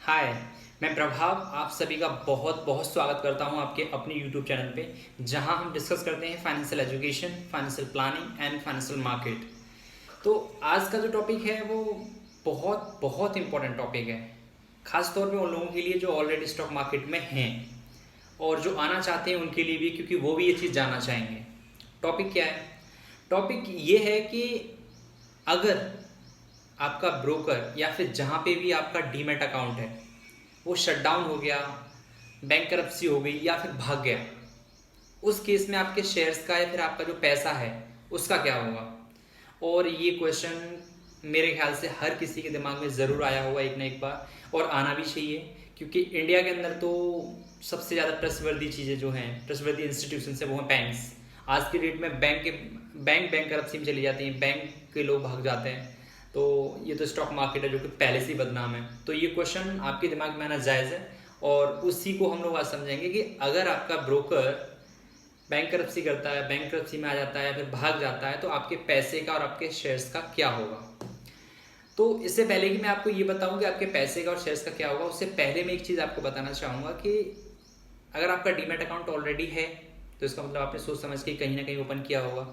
हाय। मैं प्रभाव आप सभी का बहुत बहुत स्वागत करता हूं आपके अपने यूट्यूब चैनल पे, जहां हम डिस्कस करते हैं financial education, financial planning and financial market. तो आज का जो टॉपिक है वो बहुत बहुत इंपॉर्टेंट टॉपिक है, खास तौर पे उन लोगों के लिए जो ऑलरेडी स्टॉक मार्केट में हैं और जो आना चाहते हैं उनके लिए भी, क्योंकि वो भी ये चीज़ जानना चाहेंगे। टॉपिक क्या है? टॉपिक ये है कि अगर आपका ब्रोकर या फिर जहाँ पे भी आपका डीमैट अकाउंट है वो शट डाउन हो गया, बैंक करप्सी हो गई या फिर भाग गया, उस केस में आपके शेयर्स का या फिर आपका जो पैसा है उसका क्या होगा। और ये क्वेश्चन मेरे ख्याल से हर किसी के दिमाग में ज़रूर आया होगा एक ना एक बार, और आना भी चाहिए, क्योंकि इंडिया के अंदर तो सबसे ज़्यादा ट्रस्टवर्दी चीज़ें जो हैं, ट्रस्टवर्दी इंस्टीट्यूशन है वो हैं बैंक्स। आज की डेट में बैंक करप्सी में चली जाती हैं, बैंक के लोग भाग जाते हैं। तो ये तो स्टॉक मार्केट है जो कि पहले से ही बदनाम है। तो ये क्वेश्चन आपके दिमाग में आना जायज़ है, और उसी को हम लोग आज समझेंगे कि अगर आपका ब्रोकर बैंक करप्सी करता है, बैंक करप्सी में आ जाता है या फिर भाग जाता है, तो आपके पैसे का और आपके शेयर्स का क्या होगा। तो इससे पहले कि मैं आपको ये बताऊं कि आपके पैसे का और शेयर्स का क्या होगा, उससे पहले मैं एक चीज़ आपको बताना चाहूँगा कि अगर आपका डीमैट अकाउंट ऑलरेडी है तो इसका मतलब आपने सोच समझ के कहीं ना कहीं ओपन किया होगा।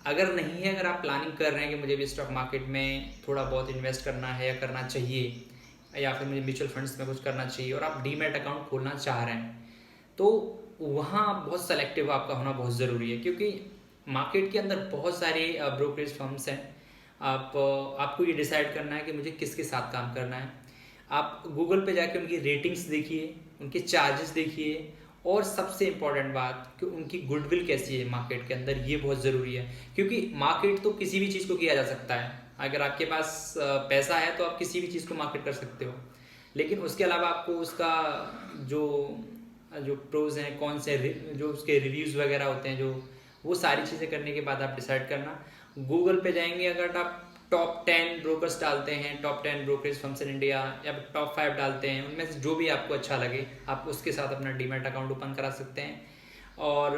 अगर नहीं है, अगर आप प्लानिंग कर रहे हैं कि मुझे भी स्टॉक मार्केट में थोड़ा बहुत इन्वेस्ट करना है या करना चाहिए, या फिर मुझे म्यूचुअल फंड्स में कुछ करना चाहिए और आप डीमैट अकाउंट खोलना चाह रहे हैं, तो वहाँ बहुत सेलेक्टिव आपका होना बहुत ज़रूरी है, क्योंकि मार्केट के अंदर बहुत सारे ब्रोकरेज फर्म्स हैं। आपको ये डिसाइड करना है कि मुझे किसके साथ काम करना है। आप गूगल पे जाके उनकी रेटिंग्स देखिए, उनके चार्जेस देखिए, और सबसे इम्पॉर्टेंट बात कि उनकी गुडविल कैसी है मार्केट के अंदर, ये बहुत ज़रूरी है। क्योंकि मार्केट तो किसी भी चीज़ को किया जा सकता है। अगर आपके पास पैसा है तो आप किसी भी चीज़ को मार्केट कर सकते हो, लेकिन उसके अलावा आपको उसका जो जो प्रोज हैं, कौन से जो उसके रिव्यूज़ वगैरह होते हैं, जो वो सारी चीज़ें करने के बाद आप डिसाइड करना। गूगल पे जाएंगे, अगर आप टॉप 10 ब्रोकर्स डालते हैं, top 10 brokerage firms in India, या टॉप 5 डालते हैं, उनमें से जो भी आपको अच्छा लगे आप उसके साथ अपना डीमैट अकाउंट ओपन करा सकते हैं। और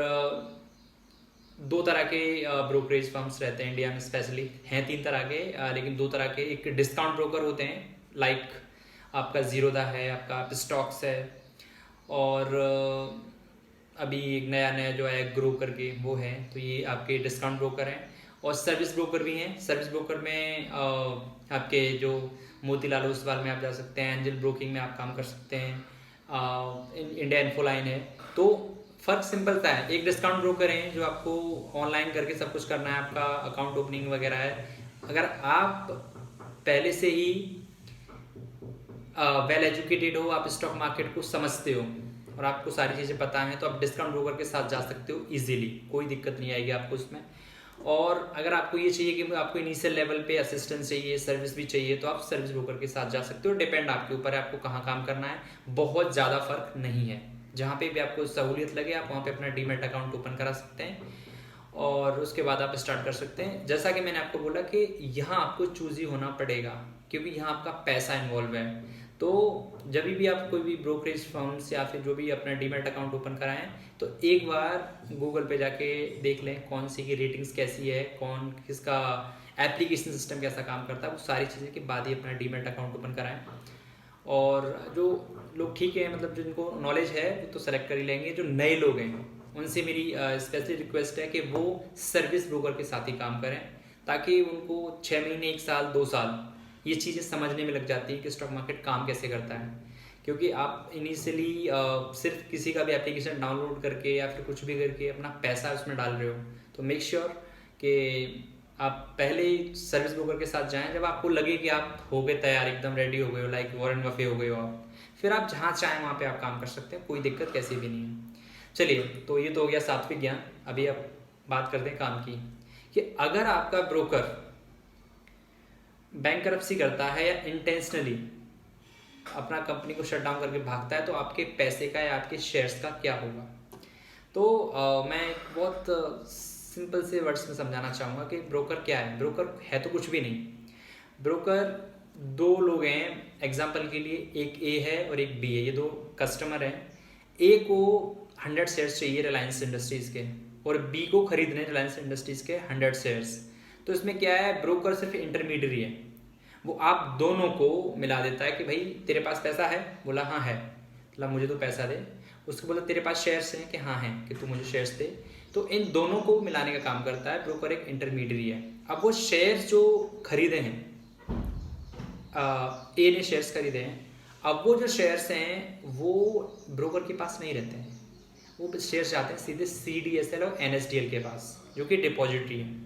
दो तरह के ब्रोकरेज फर्म्स रहते हैं इंडिया में, स्पेशली हैं 3 तरह के, लेकिन 2 तरह के। एक डिस्काउंट ब्रोकर होते हैं, लाइक आपका जीरोदा है, आपका स्टॉक्स है, और अभी एक नया नया जो है ग्रो करके वो है, तो ये आपके डिस्काउंट ब्रोकर हैं। और सर्विस ब्रोकर भी हैं। सर्विस ब्रोकर में आपके जो मोतीलाल ओसवाल में आप जा सकते हैं, एंजल ब्रोकिंग में आप काम कर सकते हैं, इंडिया इन्फोलाइन है। तो फ़र्क सिंपल सा है, एक डिस्काउंट ब्रोकर है जो आपको ऑनलाइन करके सब कुछ करना है, आपका अकाउंट ओपनिंग वगैरह है। अगर आप पहले से ही वेल एजुकेटेड हो, आप स्टॉक मार्केट को समझते हो और आपको सारी चीज़ें पता हैं, तो आप डिस्काउंट ब्रोकर के साथ जा सकते हो इजीली, कोई दिक्कत नहीं आएगी आपको उसमें। और अगर आपको ये चाहिए कि आपको इनिशियल लेवल पे असिस्टेंस चाहिए, सर्विस भी चाहिए, तो आप सर्विस ब्रोकर के साथ जा सकते हो। डिपेंड आपके ऊपर है आपको कहाँ काम करना है, बहुत ज़्यादा फर्क नहीं है। जहाँ पे भी आपको सहूलियत लगे आप वहाँ पे अपना डीमैट अकाउंट ओपन करा सकते हैं, और उसके बाद आप स्टार्ट कर सकते हैं। जैसा कि मैंने आपको बोला कि यहाँ आपको चूज ही होना पड़ेगा, क्योंकि यहाँ आपका पैसा इन्वॉल्व है। तो जब भी आप कोई भी ब्रोकरेज फर्म्स या फिर जो भी अपना डीमैट अकाउंट ओपन कराएं, तो एक बार गूगल पे जाके देख लें कौन सी की रेटिंग्स कैसी है, कौन किसका एप्लीकेशन सिस्टम कैसा काम करता है, वो सारी चीज़ें के बाद ही अपना डीमैट अकाउंट ओपन कराएं। और जो लोग ठीक है, मतलब जिनको नॉलेज है वो तो सेलेक्ट कर ही लेंगे। जो नए लोग हैं उनसे मेरी स्पेशली रिक्वेस्ट है कि वो सर्विस ब्रोकर के साथ ही काम करें, ताकि उनको 6 महीने, 1 साल, 2 साल ये चीज़ें समझने में लग जाती है कि स्टॉक मार्केट काम कैसे करता है। क्योंकि आप इनिशियली सिर्फ किसी का भी एप्लीकेशन डाउनलोड करके या फिर कुछ भी करके अपना पैसा उसमें डाल रहे हो, तो मेक श्योर कि आप पहले ही सर्विस ब्रोकर के साथ जाएं। जब आपको लगे कि आप हो गए तैयार, एकदम रेडी हो गए हो, लाइक वॉरेन बफे हो गए हो आप, फिर आप जहाँ चाहें वहाँ पे आप काम कर सकते हैं, कोई दिक्कत कैसी भी नहीं है। चलिए, तो ये तो हो गया सात्विक ज्ञान। अभी आप बात करते हैं काम की, कि अगर आपका ब्रोकर बैंक करप्सी करता है या इंटेंशनली अपना कंपनी को शट डाउन करके भागता है, तो आपके पैसे का या आपके शेयर्स का क्या होगा। तो मैं एक बहुत सिंपल से वर्ड्स में समझाना चाहूँगा कि ब्रोकर क्या है। ब्रोकर है तो कुछ भी नहीं। ब्रोकर दो लोग हैं एग्जाम्पल के लिए, एक ए है और एक बी है, ये दो कस्टमर हैं। ए को 100 शेयर्स चाहिए रिलायंस इंडस्ट्रीज़ के, और बी को खरीदने रिलायंस इंडस्ट्रीज़ के 100 शेयर्स। तो इसमें क्या है, ब्रोकर सिर्फ इंटरमीडियरी है। वो आप दोनों को मिला देता है कि भाई तेरे पास पैसा है, बोला हाँ है, मतलब मुझे तो पैसा दे। उसको बोला तेरे पास शेयर्स हैं, कि हाँ हैं, कि तू मुझे शेयर्स दे। तो इन दोनों को मिलाने का काम करता है ब्रोकर, एक इंटरमीडियरी है। अब वो शेयर्स जो खरीदे हैं, ए ने शेयर्स खरीदे हैं, अब वो जो शेयर्स हैं वो ब्रोकर के पास नहीं रहते हैं, वो शेयर्स जाते हैं सीधे CDSL और NSDL के पास, जो कि डिपॉजिटरी है।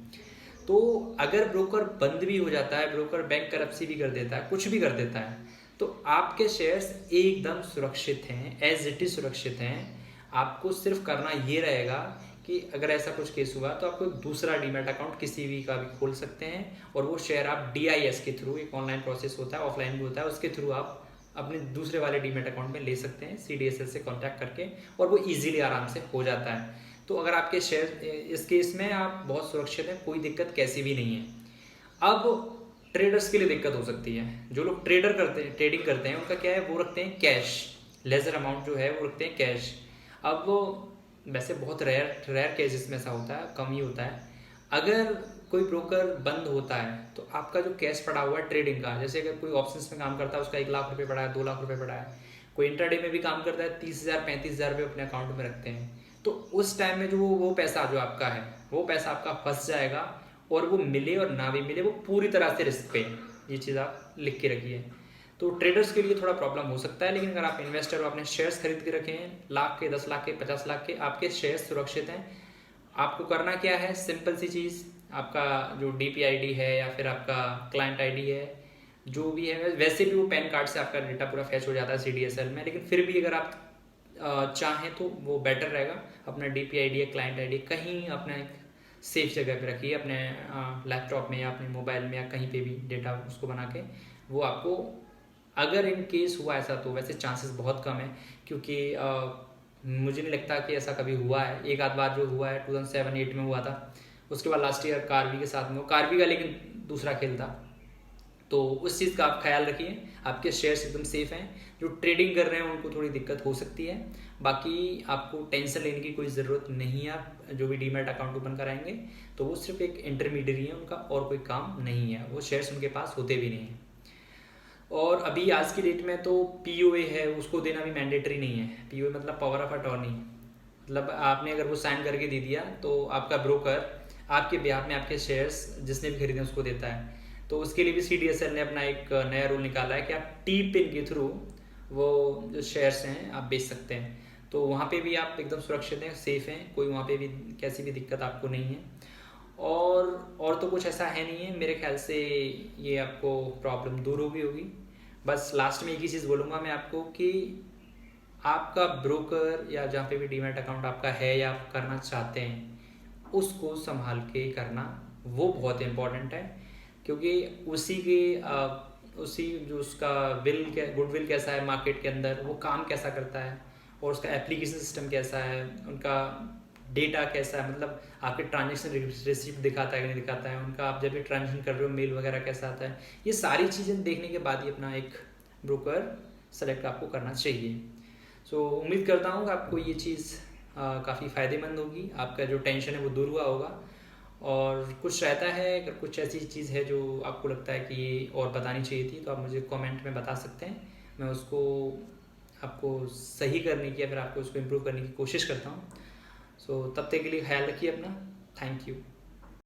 तो अगर ब्रोकर बंद भी हो जाता है, ब्रोकर बैंक करप्सी भी कर देता है, कुछ भी कर देता है, तो आपके शेयर्स एकदम सुरक्षित हैं, एज इट इज सुरक्षित हैं। आपको सिर्फ करना ये रहेगा कि अगर ऐसा कुछ केस हुआ तो आपको एक दूसरा डीमैट अकाउंट किसी भी का भी खोल सकते हैं, और वो शेयर आप DIS के थ्रू, एक ऑनलाइन प्रोसेस होता है, ऑफलाइन भी होता है, उसके थ्रू आप अपने दूसरे वाले डीमैट अकाउंट में ले सकते हैं CDSL से कांटेक्ट करके, और वो इजीली आराम से हो जाता है। तो अगर आपके शेयर, इस केस में आप बहुत सुरक्षित हैं, कोई दिक्कत कैसी भी नहीं है। अब ट्रेडर्स के लिए दिक्कत हो सकती है। जो लोग ट्रेडिंग करते हैं उनका क्या है, वो रखते हैं कैश, लेजर अमाउंट जो है वो रखते हैं कैश। अब वो वैसे बहुत रेयर केसेस में ऐसा होता है, कम ही होता है। अगर कोई ब्रोकर बंद होता है तो आपका जो कैश पड़ा हुआ है ट्रेडिंग का, जैसे अगर कोई ऑप्शंस में काम करता है उसका 1 लाख रुपये पड़ा है, 2 लाख रुपये पड़ा है, कोई इंट्राडे में भी काम करता है 30,000 35,000 रुपये अपने अकाउंट में रखते हैं, तो उस टाइम में जो वो पैसा जो आपका है, वो पैसा आपका फंस जाएगा, और वो मिले और ना भी मिले वो पूरी तरह से रिस्क पे है। ये चीज़ आप लिख के रखिए। तो ट्रेडर्स के लिए थोड़ा प्रॉब्लम हो सकता है, लेकिन अगर आप इन्वेस्टर हो, आपने शेयर्स खरीद के रखे हैं, लाख के, 10 लाख के, 50 लाख के, आपके शेयर्स सुरक्षित हैं। आपको करना क्या है, सिंपल सी चीज़, आपका जो DPID है या फिर आपका क्लाइंट ID है, जो भी है, वैसे भी वो पैन कार्ड से आपका डेटा पूरा फैच हो जाता है CDSL में, लेकिन फिर भी अगर आप चाहें तो वो बेटर रहेगा, अपना DPID या क्लाइंट ID कहीं अपना एक सेफ जगह पे रखिए, अपने लैपटॉप में या अपने मोबाइल में या कहीं पे भी डेटा उसको बना के, वो आपको अगर इन केस हुआ ऐसा, तो वैसे चांसेस बहुत कम है, क्योंकि मुझे नहीं लगता कि ऐसा कभी हुआ है। एक आध बार जो हुआ है 2007-8 में हुआ था, उसके बाद लास्ट ईयर कार्वी के साथ में, वो कार्वी का लेकिन दूसरा खेल था। तो उस चीज़ का आप ख्याल रखिए, आपके शेयर्स एकदम सेफ हैं। जो ट्रेडिंग कर रहे हैं उनको थोड़ी दिक्कत हो सकती है, बाकी आपको टेंशन लेने की कोई ज़रूरत नहीं है। आप जो भी डीमैट अकाउंट ओपन कराएंगे तो वो सिर्फ एक इंटरमीडियरी है, उनका और कोई काम नहीं है, वो शेयर्स उनके पास होते भी नहीं हैं। और अभी आज की डेट में तो POA है, उसको देना भी मैंडेटरी नहीं है। POA मतलब पावर ऑफ अटॉर्नी, मतलब आपने अगर वो साइन करके दे दिया तो आपका ब्रोकर आपके ब्याह में आपके शेयर्स जिसने भी खरीदे उसको देता है। तो उसके लिए भी CDSL ने अपना एक नया रूल निकाला है कि आप T-PIN के थ्रू वो जो शेयर्स हैं आप बेच सकते हैं। तो वहाँ पे भी आप एकदम सुरक्षित हैं, सेफ हैं, कोई वहाँ पे भी कैसी भी दिक्कत आपको नहीं है। और तो कुछ ऐसा है नहीं है, मेरे ख्याल से ये आपको प्रॉब्लम दूर हो गई होगी। बस लास्ट में एक ही चीज़ बोलूँगा मैं आपको कि आपका ब्रोकर या जहाँ पे भी डीमैट अकाउंट आपका है या आप करना चाहते हैं, उसको संभाल के करना, वो बहुत इम्पोर्टेंट है, क्योंकि उसी जो उसका गुडविल कैसा है मार्केट के अंदर, वो काम कैसा करता है, और उसका एप्लीकेशन सिस्टम कैसा है, उनका डेटा कैसा है, मतलब आपके ट्रांजेक्शन रिसिप्ट दिखाता है कि नहीं दिखाता है, उनका आप जब भी ट्रांजेक्शन कर रहे हो मेल वगैरह कैसा आता है, ये सारी चीज़ें देखने के बाद ही अपना एक ब्रोकर सेलेक्ट आपको करना चाहिए। सो उम्मीद करता हूँ कि आपको ये चीज़ काफ़ी फ़ायदेमंद होगी, आपका जो टेंशन है वो दूर हुआ होगा। और कुछ रहता है, अगर कुछ ऐसी चीज़ है जो आपको लगता है कि ये और बतानी चाहिए थी, तो आप मुझे कमेंट में बता सकते हैं, मैं उसको आपको सही करने की या फिर आपको उसको इम्प्रूव करने की कोशिश करता हूँ। सो तब तक के लिए ख्याल रखिए अपना। Thank you.